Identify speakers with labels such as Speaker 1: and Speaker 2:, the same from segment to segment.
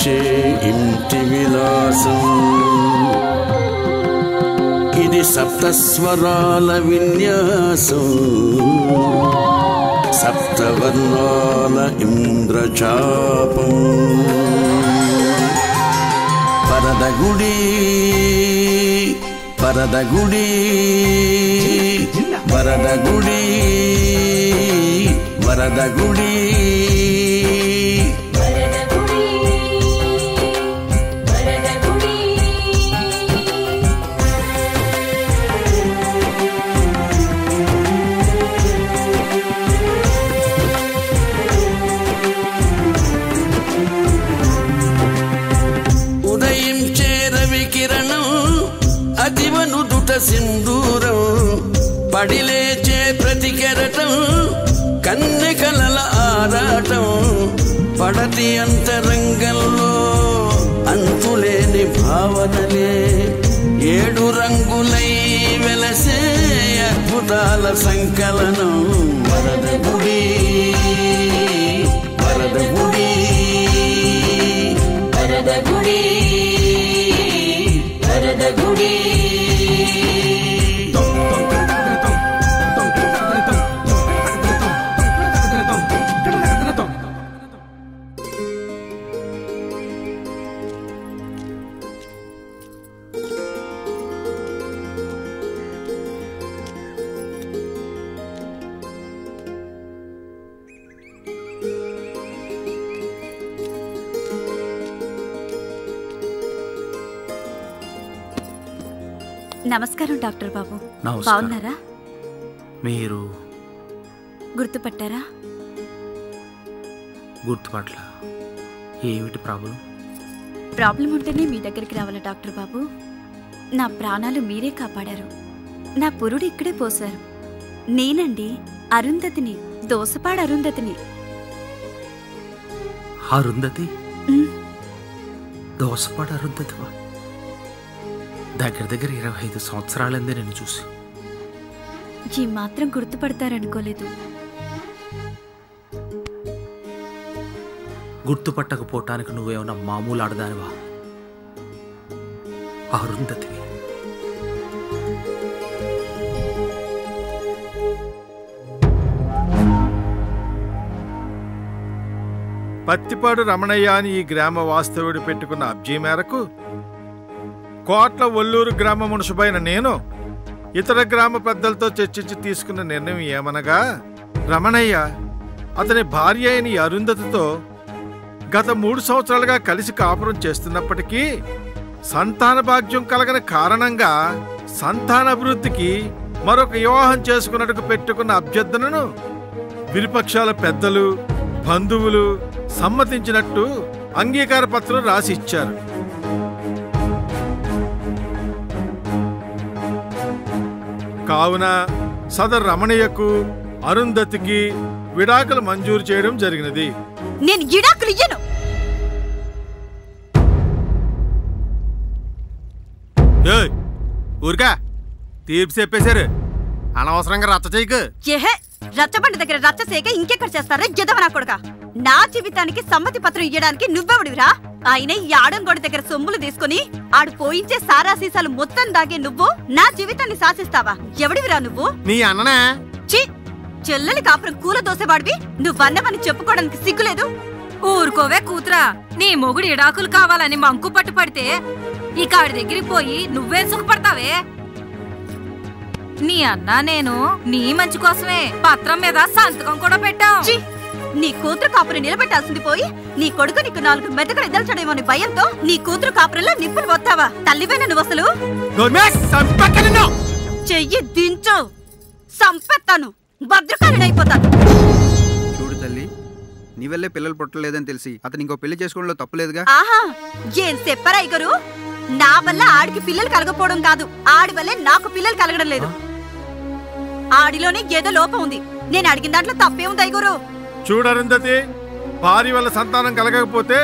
Speaker 1: వెలిగించే ఇంటి విలాసం. ఇది సప్తస్వరాల విన్యాసం, సప్తవర్ణాల ఇంద్రచాపం. పరదగుడి పరదగుడి వరదగుడి వరదగుడి. ఉదయించే రవి కిరణం, అదివనుదుట సింధూరం, పడిలేచే ప్రతి కెరటం, కన్నెకలల ఆరాటం. పడతి అంతరంగంలో అంతులేని భావనలే, 7 రంగులై వెలసే అద్భుతాల సంకలనం. వరదగుడి వరదగుడి వరదగుడి వరదగుడి.
Speaker 2: నమస్కారం డాక్టర్ బాబు.
Speaker 3: బాగున్నారా? మీరు
Speaker 2: గుర్తుపట్టారా?
Speaker 3: గుర్తుపట్ల. ఏమిటి ప్రాబ్లం?
Speaker 2: ప్రాబ్లం ఉంటేనే మీ దగ్గరికి రావాలా డాక్టర్ బాబు? నా ప్రాణాలు మీరే కాపాడారు. నా పురుడు ఇక్కడే పోశారు. నేనండి అరుంధతిని, దోసపాడు అరుంధతిని.
Speaker 3: అరుంధతి? దోసపాడు అరుంధతివా? దగ్గర దగ్గర 25 సంవత్సరాలందే నేను చూసి.
Speaker 2: ఈ మాత్రం గుర్తుపడతారనుకోలేదు.
Speaker 3: గుర్తుపట్టకపోవటానికి నువ్వేమన్నా మామూలు ఆడదానివా? అరుంధతివి.
Speaker 4: పత్తిపాడు రమణయ్య అని ఈ గ్రామ వాస్తవుడు పెట్టుకున్న అబ్జీ మేరకు కోట్ల ఒల్లూరు గ్రామ మున్సిపైన నేను ఇతర గ్రామ పెద్దలతో చర్చించి తీసుకున్న నిర్ణయం ఏమనగా, రమణయ్య అతని భార్య అయిన అరుంధతితో గత 3 సంవత్సరాలుగా కలిసి కాపురం చేస్తున్నప్పటికీ సంతాన భాగ్యం కలగని కారణంగా సంతానాభివృద్ధికి మరొక వివాహం చేసుకున్నట్టుకు పెట్టుకున్న అభ్యర్థనను విరుపక్షాల పెద్దలు, బంధువులు సమ్మతించినట్టు అంగీకార పత్రం రాసి ఇచ్చారు. కావున సదర్ రమణయ్యకు అరుంధతికి విడాకులు మంజూరు చేయడం జరిగినది.
Speaker 2: నేను విడాకులు ఇయ్యను.
Speaker 4: ఊరికా తీర్పు చెప్పేశారు, అనవసరంగా రచ్చ చేయకు.
Speaker 2: ఏహే, రచ్చబండి దగ్గర రచ్చ చేయక ఇంకెక్కడ చేస్తారా ఎదవనా కొడుకా? నా జీవితానికి సమ్మతి పత్రం ఇయ్యడానికి నువ్వెవడివిరా? ఆయన ఈ ఆడంగోడి దగ్గర సొమ్ములు తీసుకుని ఆడు పోయించే సారా సీసాలు మొత్తం దాగే నువ్వు నా జీవితాన్ని శాసిస్తావా? ఎవడివిరా నువ్వు?
Speaker 4: నీ అన్ననే.
Speaker 2: ఛీ, చెల్లెలి కాపురం కూల దోసేవాడివి నువ్వన్నవని చెప్పుకోవడానికి సిగ్గులేదు?
Speaker 5: ఊరుకోవే కూతురా, నీ మొగుడు ఇడాకులు కావాలని మంకు పట్టు పడితే ఇక ఆడి దగ్గరికి పోయి నువ్వేం సుఖపడతావే? నీ అన్నా నేను నీ మంచి కోసమే పత్రం మీద సంతకం కూడా పెట్టాం.
Speaker 2: నీ కూతురు కాపురం నిలబెట్టాల్సింది పోయి నీ కొడుకు నీకు 4 మెతకలు ఎదల్చడేమో అని భయంతో నీ కూతురు కాపురంలో నిప్పులు వస్తావా? తల్లివైన నువ్వు అసలు చెయ్యి దించు, సంపెత్తాను, భద్రకాళినైపోతాను.
Speaker 6: చూడు తల్లి, నీ వల్లే పిల్లలు పుట్టలేదని తెలిసి అతను ఇంకో పెళ్లి చేసుకోవడంలో తప్పులేదుగా.
Speaker 2: ఆహా, ఏం చెప్పరా ఇగరు? నా వల్ల ఆడికి పిల్లలు కలగపోవడం కాదు, ఆడి వల్లే నాకు పిల్లలు కలగడం లేదు. ఆడిలోనే ఏదో లోపం ఉంది. నేను అడిగిన దాంట్లో తప్పేముంది ఐగురు?
Speaker 4: చూడరుంధతి, భార్య వల్ల సంతానం కలగకపోతే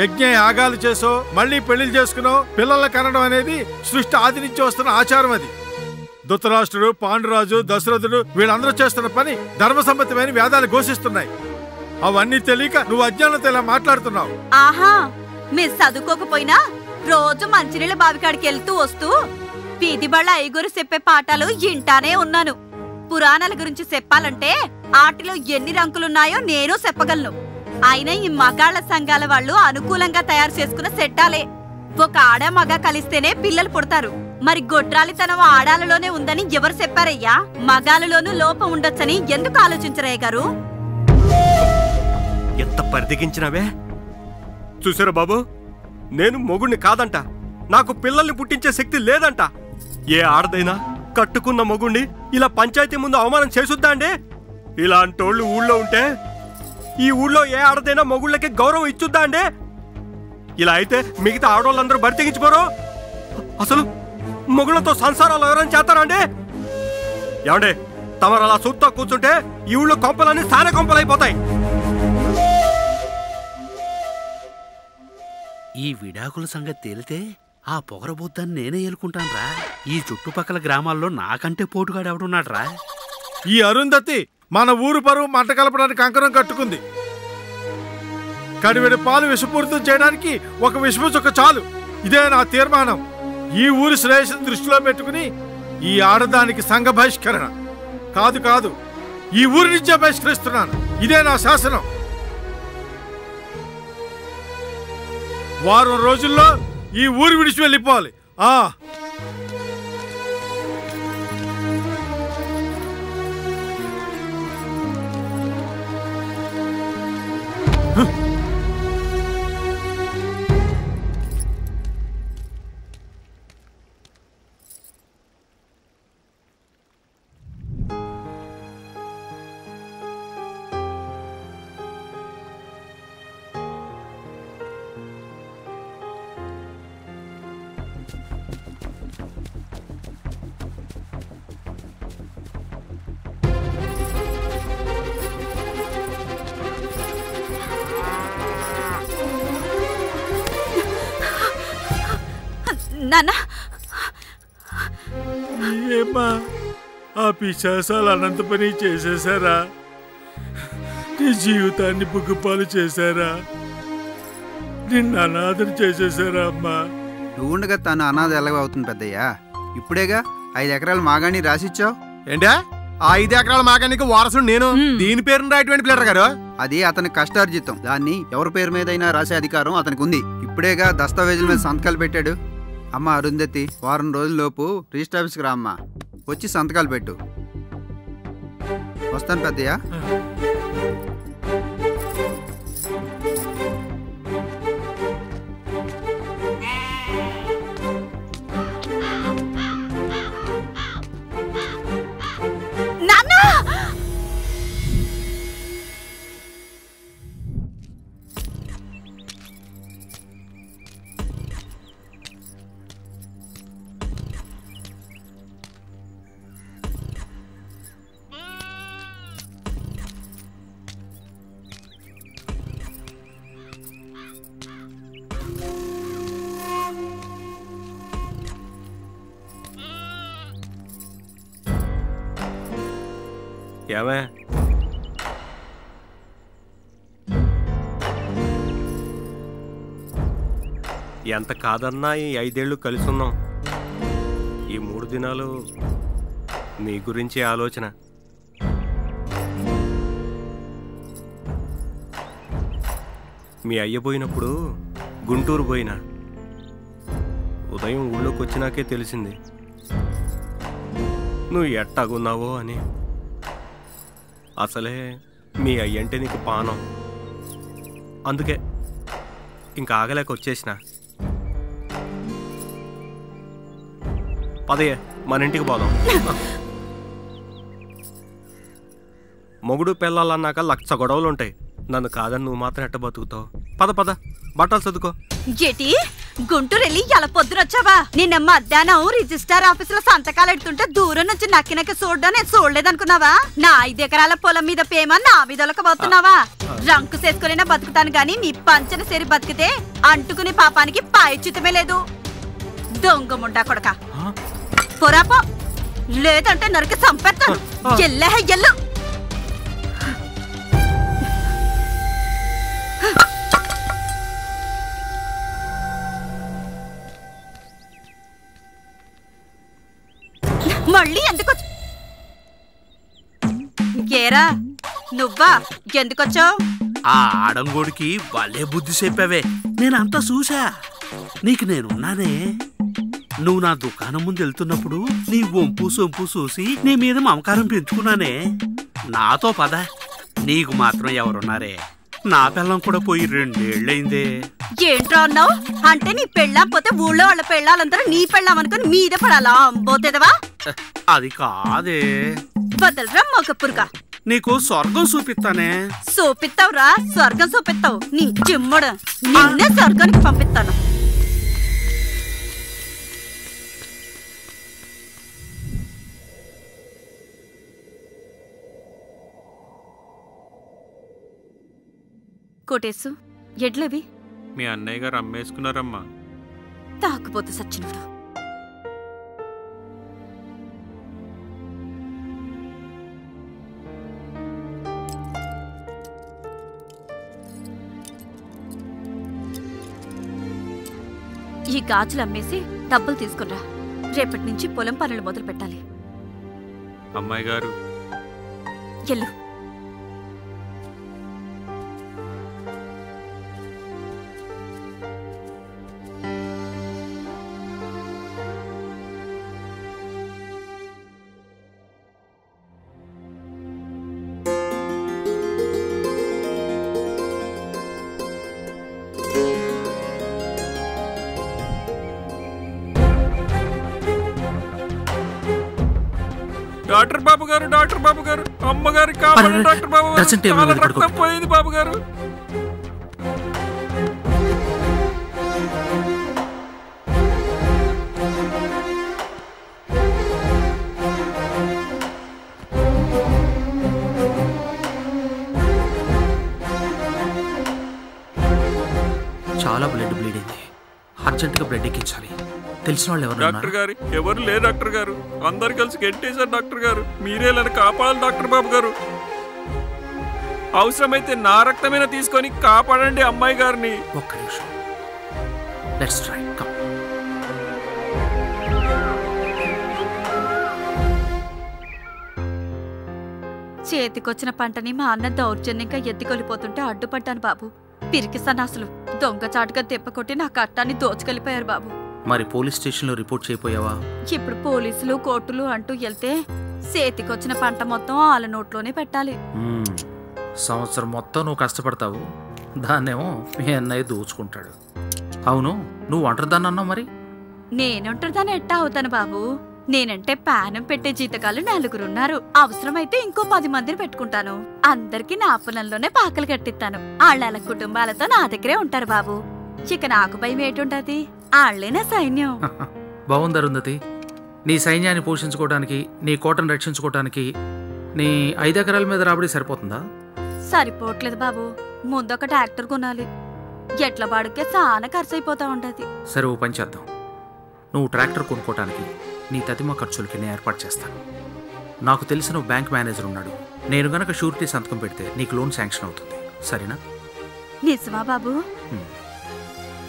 Speaker 4: యజ్ఞ యాగాలు చేసో మళ్ళీ పెళ్లిళ్ళు చేసుకునో పిల్లల కనడం అనేది సృష్టి ఆది నుంచి వస్తున్న ఆచారం. అది ధృతరాష్ట్రుడు, పాండురాజు, దశరథుడు వీళ్ళందరూ చేస్తున్న పని ధర్మసమ్మతమైన వేదాలు ఘోషిస్తున్నాయి. అవన్నీ తెలియక నువ్వు అజ్ఞానంతో ఇలా మాట్లాడుతున్నావు.
Speaker 2: ఆహా, మీరు చదువుకోకపోయినా రోజు మంచినీళ్ళ బావికాడికి వెళ్తూ వస్తూ వీధి బళ్ళ ఐగురు చెప్పే పాఠాలు ఇంటానే ఉన్నాను. పురాణాల గురించి చెప్పాలంటే ఆటిలో ఎన్ని రంకులున్నాయో నేను చెప్పగలను. అయినా ఈ మగాళ్ల సంఘాల వాళ్ళు అనుకూలంగా తయారు చేసుకున్న సెట్టాలే. ఒక ఆడ మగ కలిస్తేనే పిల్లలు పుడతారు. మరి గొడ్రాలితనం ఆడాలలోనే ఉందని ఎవరు చెప్పారయ్యా? మగాళ్ళలోనూ లోపం ఉండొచ్చని ఎందుకు ఆలోచించరయ్య గారు?
Speaker 7: ఎంత పరిదిగించినవే చూసారా బాబు, నేను మొగుడిని కాదంట, నాకు పిల్లల్ని పుట్టించే శక్తి లేదంట. ఏ ఆడదైనా కట్టుకున్న మొగుడిని ఇలా పంచాయతీ ముందు అవమానం చేసుద్దా అండి? ఇలాంటోళ్ళు ఊళ్ళో ఉంటే ఈ ఊళ్ళో ఏ ఆడదైనా మొగుళ్ళకి గౌరవం ఇచ్చుద్దా అండి? ఇలా అయితే మిగతా ఆడవాళ్ళందరూ బరి తెగించిపోరు. అసలు మొగుళ్ళతో సంసారాలు ఎవరైనా చేస్తారా అండి? ఏమండే, తమరు అలా చూస్తా కూర్చుంటే ఈ ఊళ్ళో కొంపలన్నీ స్థాన కొంపలైపోతాయి.
Speaker 3: ఈ విడాకుల సంగతి తేలితే ఆ పొగరబోద్దాన్ని నేనే ఏలుకుంటానురా. ఈ చుట్టుపక్కల గ్రామాల్లో నాకంటే పోటుగాడు ఎవడున్నాడ్రా?
Speaker 4: ఈ అరుంధతి మన ఊరు పరువు మంట కలపడానికి కంకణం కట్టుకుంది. కడివెడి పాలు విషపూరితం చేయడానికి ఒక విషపు చుక్క చాలు. ఇదే నా తీర్మానం. ఈ ఊరి శ్రేయస్సును దృష్టిలో పెట్టుకుని ఈ ఆడదానికి సంఘ బహిష్కరణ కాదు, ఈ ఊరి నుంచే బహిష్కరిస్తున్నాను. ఇదే నా శాసనం. వారం రోజుల్లో ఈ ఊరు విడిచి వెళ్ళిపోవాలి. ఏమ్మా, ఆ పిశాసాలు అనంత పని చేసేసారా? నీ జీవితాన్ని బుగ్గుపాలు చేశారా? నిన్ను అనాథం చేసేసారా అమ్మా?
Speaker 6: నువ్వుండగా తను అనాథ ఎలాగ అవుతుంది పెద్దయ్యా? ఇప్పుడేగా 5 ఎకరాలు మాగాని రాసిచ్చావు.
Speaker 7: ఏంటా 5 ఎకరాల మాగానికి వారసుడు నేను? దీని పేరును రాయటువంటి ప్లేటర్ గారు,
Speaker 6: అది అతని కష్టార్జితం. దాన్ని ఎవరి పేరు మీదైనా రాసే అధికారం అతనికి ఉంది. ఇప్పుడేగా దస్తావేజుల మీద సంతకాలు పెట్టాడు. అమ్మ అరుంధతి, వారం రోజుల్లోపు రిజిస్టర్ ఆఫీస్కి రా అమ్మా. వచ్చి సంతకాలు పెట్టు. వస్తాను పెద్దయ్యా.
Speaker 7: ఏమే ఎంత కాదన్నా ఈ 5 ఏళ్ళు కలిసి ఉన్నాం. ఈ 3 దినాలు నీ గురించి ఆలోచన. మీ అయ్య పోయినప్పుడు గుంటూరు పోయినా. ఉదయం ఊళ్ళోకి వచ్చినాకే తెలిసింది నువ్వు ఎట్టాగున్నావో అని. అసలే మీ అయ్యంటే నీకు పానం. అందుకే ఇంకా ఆగలేక వచ్చేసిన. పదయ్య, మన ఇంటికి పోదాం. మొగుడు పెళ్ళాలన్నాక 1,00,000 గొడవలు ఉంటాయి. నన్ను కాదని నువ్వు మాత్రం ఎట్ట బతుకుతావు? పద పద, బట్టలు చదువుకో.
Speaker 2: ఏటి గుంటూరు వెళ్ళి ఎలా పొద్దునొచ్చావా? నిన్న మధ్యాహ్నం రిజిస్టర్ ఆఫీస్ లో సంతకాలు ఎడుతుంటే దూరం నుంచి నక్కి చూడడం నేను చూడలేదనుకున్నావా? నా 5 ఎకరాల పొలం మీద పేమ నా మీదొలక పోతున్నావా? రంకు చేసుకునే బతుకుతాను గాని నీ పంచన సేరి బతికితే అంటుకునే పాపానికి పాయచితమే లేదు. దొంగ ముండా కొడక, పొరాపో, లేదంటే నరికి చంపేస్తాను. ఎల్లే ఎల్లు. మళ్ళీ ఎందుకొచ్చు ఇంకేరా నువ్వా ఎందుకొచ్చావు?
Speaker 3: ఆ ఆడంగోడికి భలే బుద్ధి చెప్పావే. నేనంతా చూసా. నీకు నేనున్నానే. నువ్వు నా దుకాణం ముందు వెళ్తున్నప్పుడు నీ వంపు సొంపు చూసి నీ మీద మమకారం పెంచుకున్నానే. నాతో పద. నీకు మాత్రం ఎవరున్నారే? నా పిల్లం కూడా పోయి 2 ఏళ్ళైందే.
Speaker 2: ఏంట్రా అన్నావు? అంటే నీ పెళ్ళాం పోతే ఊళ్ళో వాళ్ళ పెళ్ళాలందరూ నీ పెళ్ళాం అనుకుని మీద పడాలా? పోతేదవా?
Speaker 3: అది కాదే.
Speaker 2: వదలరా మొగపురుగా.
Speaker 3: నీకు స్వర్గం చూపిస్తానే.
Speaker 2: చూపిస్తావురా? స్వర్గం చూపిస్తావు నీ జిమ్ముడు. నిన్నే స్వర్గానికి పంపిస్తాను. కోటేశు, ఎడ్లవి
Speaker 7: మీ అన్నయ్య గారు అమ్మేసుకున్నారమ్మా.
Speaker 2: తాకుపోతు సచ్చినోడు. ఈ గాజులు అమ్మేసి డబ్బులు తీసుకురా. రేపటి నుంచి పొలం పనులు మొదలు పెట్టాలి.
Speaker 7: అమ్మాయి గారు
Speaker 2: ఎల్లు.
Speaker 7: డాక్టర్ బాబు గారు, డాక్టర్ బాబు గారు, అమ్మగారి కాపాడండి డాక్టర్ బాబు గారు. చాలా రక్తం పోయింది బాబు గారు.
Speaker 3: చాలా బ్లడ్ బ్లీడ్ అయింది. అర్జెంటుగా బ్లడ్ ఎక్కించాలి. తెలిసిన వాళ్ళు ఎవరు?
Speaker 7: డాక్టర్ గారు ఎవరు లేరు డాక్టర్ గారు. అందరు కలిసి గెంటేశారు డాక్టర్ గారు. మీరే నన్ను కాపాడాలి డాక్టర్ బాబు గారు. అవసరమైతే నా రక్తమైనా తీసుకొని కాపాడండి అమ్మాయి గారిని.
Speaker 3: ఒక్క నిమిషం. Let's try. కమ్.
Speaker 2: చేతికొచ్చిన పంటని మా అన్న దౌర్జన్యంగా ఎత్తికొలిపోతుంటే అడ్డుపడ్డాను బాబు. పిరికి సన్నాసులు దొంగచాటుగా దెబ్బకొట్టి నా కట్టాన్ని దోచుకెళ్ళిపోయారు బాబు.
Speaker 3: మరి పోలీస్ స్టేషన్లో రిపోర్ట్ చేయపోయావా?
Speaker 2: ఇప్పుడు పోలీసులు కోర్టులు అంటూ వెళ్తే చేతికొచ్చిన పంట మొత్తం వాళ్ళ నోట్లోనే పెట్టాలి.
Speaker 8: సంవత్సరం మొత్తం నువ్వు కష్టపడతావు, దాన్నేమో మీ అన్నయ్య దోచుకుంటాడు. అవును, నువ్వు ఒంటరిదాన్ని అన్నావు. మరి
Speaker 2: నేనుంటదాన్ని ఎట్టా అవుతాను బాబు? నేనంటే పానం పెట్టే జీతకాలు 4 అవసరమైతే ఇంకో 10 మందిని పెట్టుకుంటాను. అందరికి నా పొలంలోనే పాకలు కట్టిస్తాను. వాళ్ళ కుటుంబాలతో నా దగ్గరే ఉంటారు బాబు. ఇక నాకు భయం ఏటుంటది? ఆళ్లే నా సైన్యం.
Speaker 8: బాగుంది అరుంధతి. నీ సైన్యాన్ని పోషించుకోవడానికి, నీ కోటను రక్షించుకోవడానికి నీ 5 ఎకరాల మీద రాబడి సరిపోతుందా?
Speaker 2: సరిపోవట్లేదు బాబు. ముందొక ట్రాక్టర్ కొనాలి. ఎట్ల బాడుకే చాలా ఖర్చు అయిపోతా ఉంటది.
Speaker 8: సరే, ఓ పని చేద్దాం. నువ్వు ట్రాక్టర్ కొనుక్కోవటానికి నీ తదిమ ఖర్చులకి నేను ఏర్పాటు చేస్తాను. నాకు తెలిసిన బ్యాంక్ మేనేజర్ ఉన్నాడు. నేను గనక షూరిటీ సంతకం పెడితే నీకు లోన్ శాంక్షన్ అవుతుంది. సరేనా?
Speaker 2: నిజమా బాబు?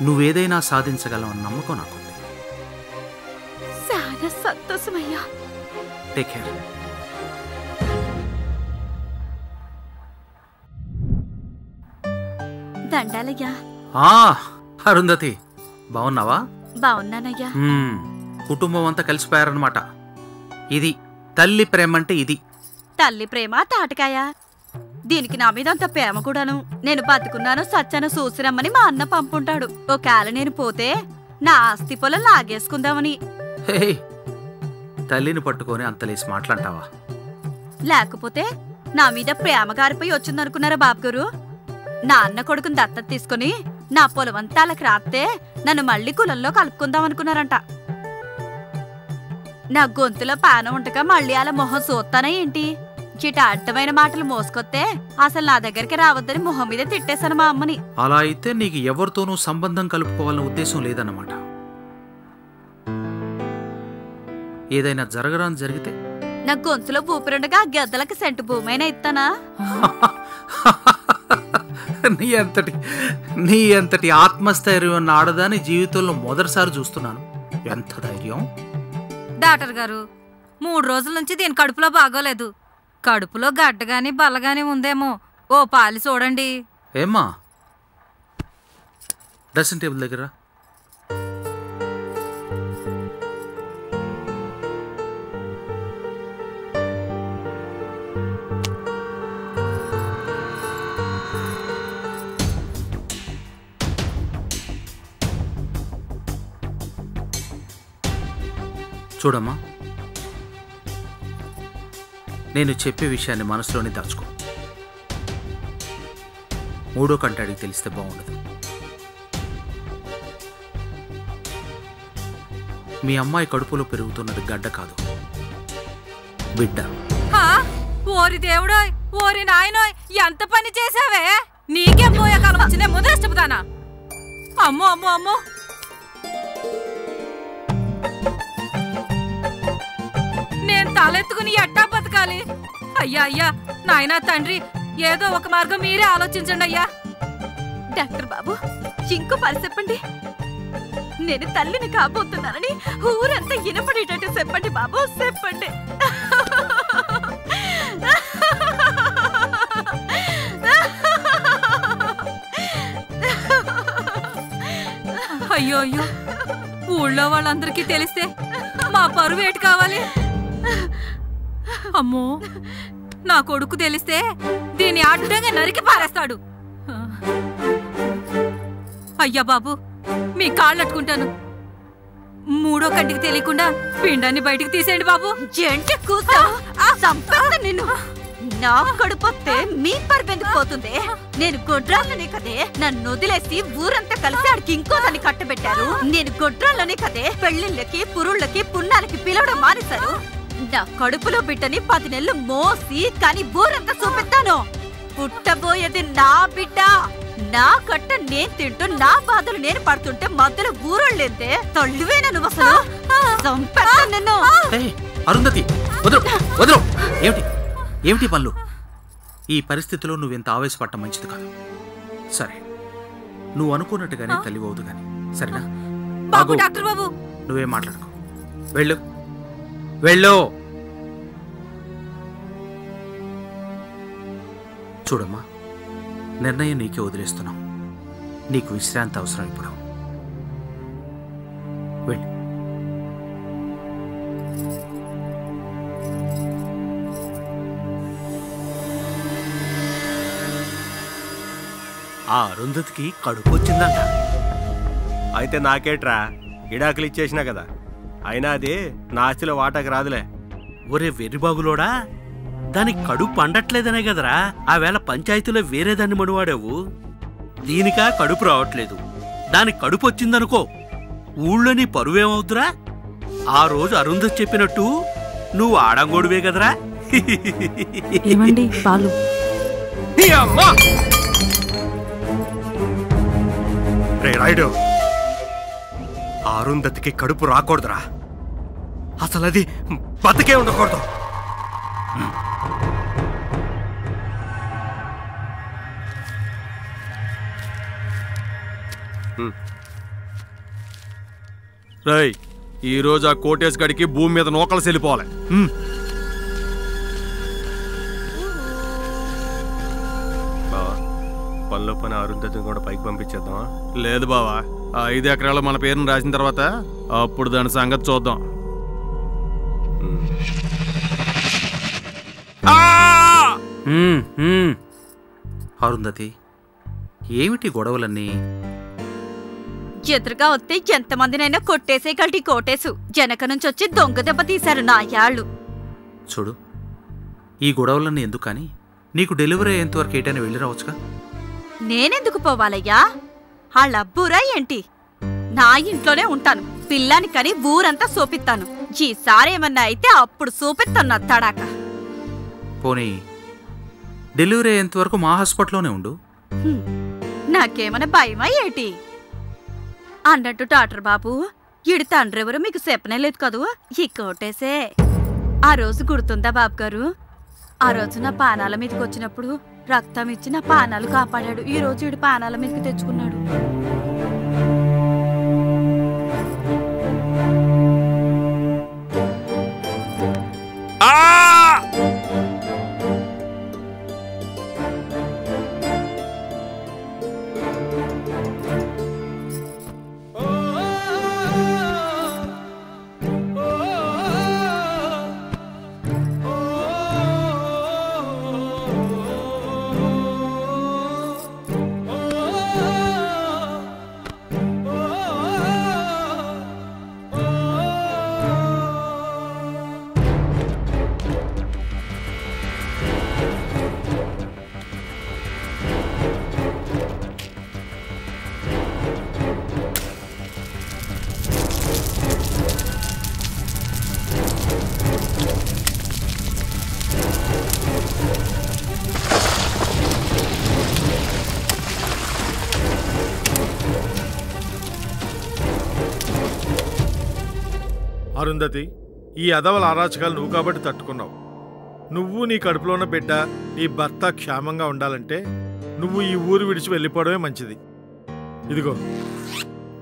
Speaker 8: నువ్వేదైనా సాధించగలవన్న నమ్మకం నాకుంది.
Speaker 2: చాలా సంతోషమయ్యా.
Speaker 8: Take care.
Speaker 2: దండాలయ్యా.
Speaker 8: అరుంధతి, బాగున్నావా?
Speaker 2: బాగున్నానయ్యా.
Speaker 8: కుటుంబం అంతా కలిసిపోయారనమాట. ఇది తల్లి ప్రేమ అంటే. ఇది
Speaker 2: తల్లి ప్రేమ తాటకాయ. దీనికి నా మీద అంత ప్రేమ కూడాను. నేను బతుకున్నాను సచ్చాను చూసిరమ్మని మా అన్న పంపుంటాడు. ఒకవేళ నేను పోతే నా ఆస్తి పొలం లాగేసుకుందామని.
Speaker 8: తల్లిని పట్టుకొని అంతలేసి మాట్లాంటావా?
Speaker 2: లేకపోతే నా మీద ప్రేమ గారిపోయి వచ్చిందనుకున్నారా బాబుగారు? నా అన్న కొడుకుని దత్తత తీసుకుని నా పొలం అంతా అలా రాస్తే నన్ను మళ్ళీ కులంలో కలుపుకుందాం అనుకున్నారంట. నా గొంతులో పానం ఉండక మళ్ళీ అలా మొహం చూస్తానా ఏంటి? చిట అడ్డమైన మాటలు మోసుకొస్తే అసలు నా దగ్గరికి రావద్దని మొహం మీద తిట్టేశాను మా అమ్మని.
Speaker 8: అలా అయితే నీకు ఎవరితోనూ సంబంధం కలుపుకోవాలన్న ఉద్దేశం లేదన్నమాట. ఏదైనా జరగరాని జరిగితే
Speaker 2: నా గొంతులో ఊపిరుండగా గద్దలకి సెంటు భూమైనా ఇస్తానా?
Speaker 8: నీ అంతటి ఆత్మస్థైర్యం ఉన్న ఆడదాని జీవితంలో మొదటిసారి చూస్తున్నాను. ఎంత ధైర్యం!
Speaker 5: డాక్టర్ గారు, 3 రోజుల నుంచి దీని కడుపులో బాగోలేదు. కడుపులో గడ్డగాని బల్లగాని ఉందేమో. ఓ పాలి చూడండి.
Speaker 8: ఏమ్మా డ్రెస్సింగ్ టేబుల్ దగ్గర చూడమ్మా, నేను చెప్పే విషయాన్ని మనసులోనే దాచుకో. 3వ కంటాడికి తెలిస్తే బాగుండదు. మీ అమ్మాయి కడుపులో పెరుగుతున్నది గడ్డ కాదు, బిడ్డ.
Speaker 5: ఓరి దేవుడోయ్, ఓరి నాయనోయ్, ఎంత పని చేసావే! నీకేం పోయే కాలం వచ్చిందే ముందు చెబుతానా? అమ్మో అమ్మో అమ్మో, నేను తలెత్తుకుని ఎట్టా బతకాలి? అయ్యా అయ్యా, నాయనా తండ్రి, ఏదో ఒక మార్గం మీరే ఆలోచించండి అయ్యా.
Speaker 2: డాక్టర్ బాబు, ఇంకో పని చెప్పండి. నేను తల్లిని కాబోతున్నానని ఊరంతా వినపడేటట్టు చెప్పండి బాబు, చెప్పండి.
Speaker 5: అయ్యో అయ్యో, ఊళ్ళో వాళ్ళందరికీ తెలిస్తే మా పరువు ఏటి కావాలి? అమ్మో, నా కొడుకు తెలిస్తే దీన్ని అడ్డంగా నరికి పారేస్తాడు. అయ్యా బాబు, మీ కాళ్ళట్టుకుంటాను. 3వ కంటికి తెలియకుండా పిండాన్ని బయటికి తీసేయండి బాబు.
Speaker 2: ఏంటి కూసా? సంపేస్తా నిన్ను. నా కడుపొస్తే మీ పరుపెందుకు పోతుంది? నేను గొడ్రాళ్ళనే కదే నన్ను వదిలేసి ఊరంతా కలిసి ఆడికి ఇంకో దాన్ని కట్టబెట్టారు. నేను గొడ్రాళ్ళనే కదే పెళ్లిళ్ళకి పురుళ్ళకి పున్నాలకి పిలవడం మానేశారు. నా కడుపులో బిడ్డని 10 నెలలు మోసి కానీ ఊరంతా చూపిస్తాను. పుట్టబోయేది నా బిడ్డ. నా కట్ట నేను తింటూ నా బాధలు నేను పడుతుంటే మధ్యలో ఊరోళ్ళేంటే తల్లివేనా నువ్వు? అసలు చంపేస్తా నిన్ను.
Speaker 8: అరుంధతి, వదరు వదరు. ఏమిటి ఏమిటి పనులు? ఈ పరిస్థితిలో నువ్వెంత ఆవేశపడటం మంచిది కాదు. సరే, నువ్వు అనుకున్నట్టుగానే తల్లి అవుదు గాని, సరేనా?
Speaker 5: బాబు, డాక్టర్ బాబు,
Speaker 8: నువ్వేం మాట్లాడుకో. వెళ్ళు వెళ్ళు. చూడమ్మా, నిర్ణయం నీకే వదిలేస్తున్నాం. నీకు విశ్రాంతి అవసరం ఇప్పుడు. వెళ్ళు.
Speaker 3: ఆ అరుంధతికి కడుపు వచ్చిందంట.
Speaker 7: అయితే నాకేట్రా, ఇడాకులు ఇచ్చేసినా కదా. అయినా అది నా ఆస్తిలో వాటాకి రాదులే.
Speaker 3: ఒరే వెర్రిబాగులోడా, దానికి కడుపు పండట్లేదనే కదరా ఆ వేళ పంచాయతీలో వేరే దాన్ని మనువాడావు. దీనికా కడుపు రావట్లేదు, దానికి కడుపు వచ్చిందనుకో, ఊళ్ళో నీ పరువేమవుద్దురా? ఆ రోజు అరుంధతి చెప్పినట్టు నువ్వు ఆడంగోడువే కదరా.
Speaker 5: ఏమండి పాలు?
Speaker 7: రే రాయుడు, అరుంధతికి కడుపు రాకూడదురా. అసలు అది బతికే ఉండకూడదు.
Speaker 9: రై, ఈరోజు ఆ కోటేశ్ గడికి భూమి మీద నూకలు చెల్లిపోవాలి.
Speaker 7: పనిలో పని అరుంధతిని కూడా పైకి పంపించేద్దామా?
Speaker 9: లేదు బావా, ఆ 5 ఎకరాలు మన పేరును రాసిన తర్వాత అప్పుడు దాని సంగతి చూద్దాం.
Speaker 8: అరుంధతి, ఏమిటి గొడవలన్నీ?
Speaker 2: ఎదురుగా వస్తే ఎంతమందినైనా కొట్టేసే గల్టి కోటేసు. జనక నుంచి వచ్చి దొంగ దెబ్బ తీశారు నా యాళ్ళు.
Speaker 8: చూడు, ఈ గొడవలన్నీ ఎందుకు కానీ నీకు డెలివరీ అయ్యేంతవరకు ఏటైనా వెళ్ళి రావచ్చుగా.
Speaker 2: నేనెందుకు పోవాలయ్యా? వాళ్ళబ్బూరా ఏంటి? నా ఇంట్లోనే ఉంటాను. పిల్లాని కని ఊరంతా సోపిస్తాను. ఈసారేమన్నా అయితే అప్పుడు సోపిస్తాను నా తడాక.
Speaker 8: పోనీ డెలివరీ అయ్యేంతవరకు మా హాస్పిటల్లోనే ఉండు.
Speaker 2: నాకేమన్నా భయమా ఏటి? అన్నట్టు డాక్టర్ బాబు, ఈడు తండ్రెవరో మీకు చెప్పనే లేదు కదూ? ఈ కోటేసే. ఆ రోజు గుర్తుందా బాబు గారు? ఆ రోజు నా పానాల మీదకి వచ్చినప్పుడు రక్తం ఇచ్చి నా పానాలు కాపాడాడు. ఈ రోజు ఈడు పానాల మీదకి తెచ్చుకున్నాడు.
Speaker 4: అరుంధతి, ఈ అదవల అరాచకాలు నువ్వు కాబట్టి తట్టుకున్నావు. నువ్వు నీ కడుపులో ఉన్న బిడ్డ నీ భర్త క్షేమంగా ఉండాలంటే నువ్వు ఈ ఊరు విడిచి వెళ్ళిపోవడమే మంచిది. ఇదిగో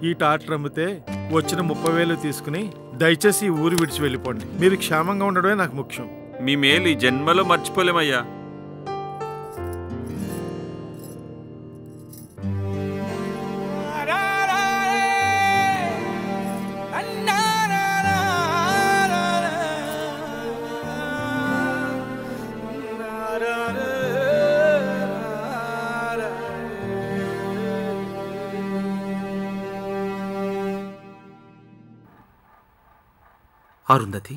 Speaker 4: ఈ టాటర్ అమ్మితే వచ్చిన 30,000 తీసుకుని దయచేసి ఈ ఊరు విడిచి వెళ్ళిపోండి. మీరు క్షేమంగా ఉండడమే నాకు ముఖ్యం.
Speaker 10: మీ మేలు ఈ జన్మలో మర్చిపోలేమయ్యా.
Speaker 8: అరుంధతి,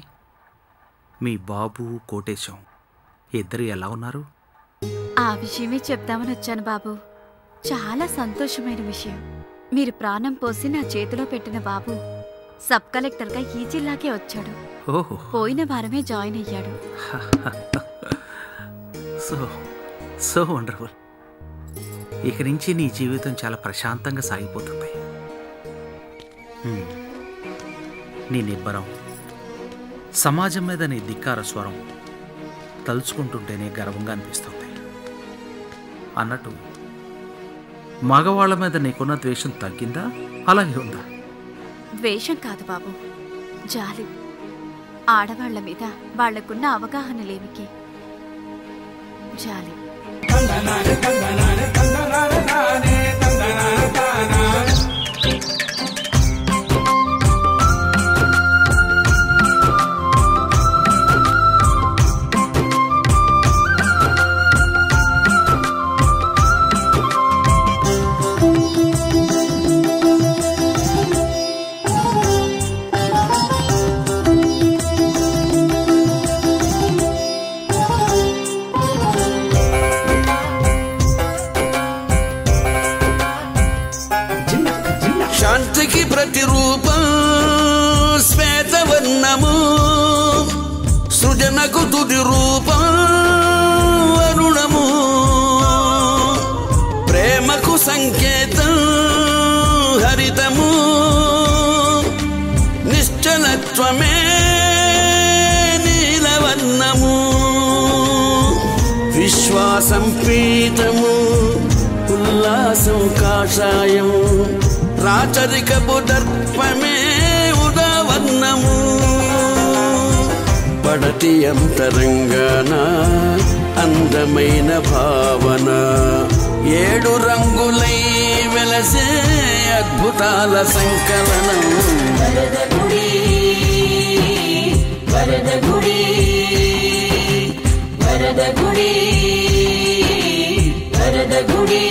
Speaker 8: మీ బాబు కోటేశం ఇద్దరు ఎలా ఉన్నారు?
Speaker 2: ఆ విషయమే చెప్దామని వచ్చాను బాబు. చాలా సంతోషమైన విషయం. మీరు ప్రాణం పోసి నా చేతిలో పెట్టిన బాబు సబ్ కలెక్టర్గా ఈ జిల్లాకే వచ్చాడు.
Speaker 8: ఓహో,
Speaker 2: పోయిన వారమే జాయిన్ అయ్యాడు.
Speaker 8: So wonderful. ఇక నుంచి నీ జీవితం చాలా ప్రశాంతంగా సాగిపోతుంది. నీ నిబ్బరం, సమాజం మీద నీ ధిక్కార స్వరం తలుచుకుంటుంటేనే గర్వంగా అనిపిస్తుంది. అన్నట్టు మగవాళ్ల మీద నీకున్న ద్వేషం తగ్గిందా, అలాగే ఉందా?
Speaker 2: ద్వేషం కాదు బాబు, జాలి. ఆడవాళ్ల మీద వాళ్లకున్న అవగాహన లేమికి జాలి.
Speaker 1: శాంతికి ప్రతిరూపం శ్వేతవర్ణము, సృజనకు తుది రూపం అరుణము, ప్రేమకు సంకేతం హరితము, నిశ్చలత్వమే నీలవర్ణము, విశ్వాసం పీఠము, ఉల్లాసం కాషాయం, రాచరికపు దర్పమే ఉదావర్ణము, పడతి అంతరంగాన అందమైన భావన, 7 రంగులై వెలసే అద్భుతాల సంకలనం. వరద గుడి, వరద గుడి, వరద గుడి, వరద గుడి.